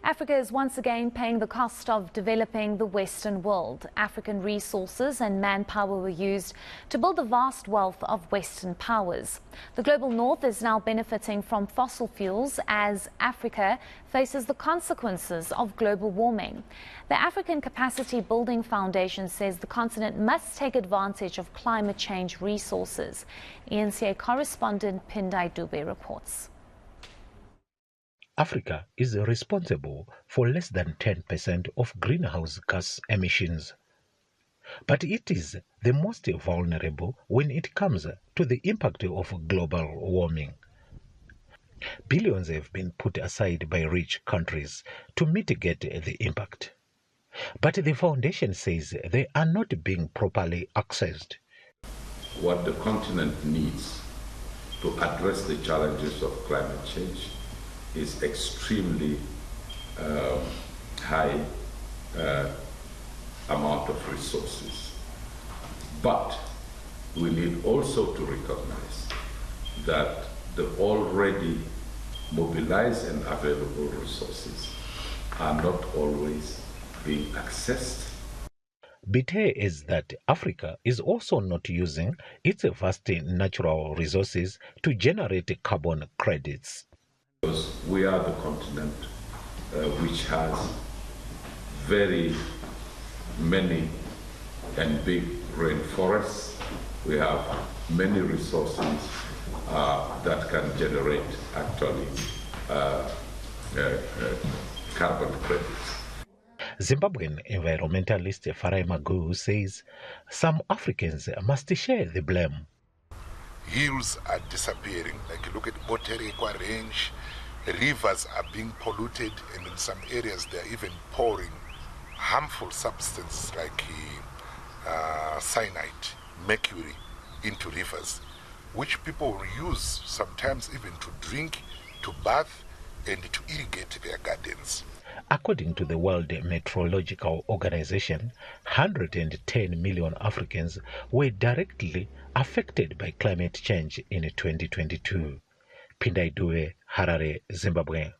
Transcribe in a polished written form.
Africa is once again paying the cost of developing the Western world. African resources and manpower were used to build the vast wealth of Western powers. The global north is now benefiting from fossil fuels as Africa faces the consequences of global warming. The African Capacity Building Foundation says the continent must take advantage of climate change resources. eNCA correspondent Pindai Dube reports. Africa is responsible for less than 10% of greenhouse gas emissions. But it is the most vulnerable when it comes to the impact of global warming. Billions have been put aside by rich countries to mitigate the impact. But the foundation says they are not being properly accessed. What the continent needs to address the challenges of climate change is extremely high amount of resources. But we need also to recognize that the already mobilized and available resources are not always being accessed. Bite is that Africa is also not using its vast natural resources to generate carbon credits. Because we are the continent which has very many and big rainforests. We have many resources that can generate actually carbon credits. Zimbabwean environmentalist Farai Magu says some Africans must share the blame. Hills are disappearing, like you look at Boterekwa Range, rivers are being polluted, and in some areas they're even pouring harmful substances like cyanide, mercury into rivers, which people will use sometimes even to drink, to bath, and to irrigate their gardens. According to the World Meteorological Organization, 110 million Africans were directly affected by climate change in 2022. Pindai Dube, Harare, Zimbabwe.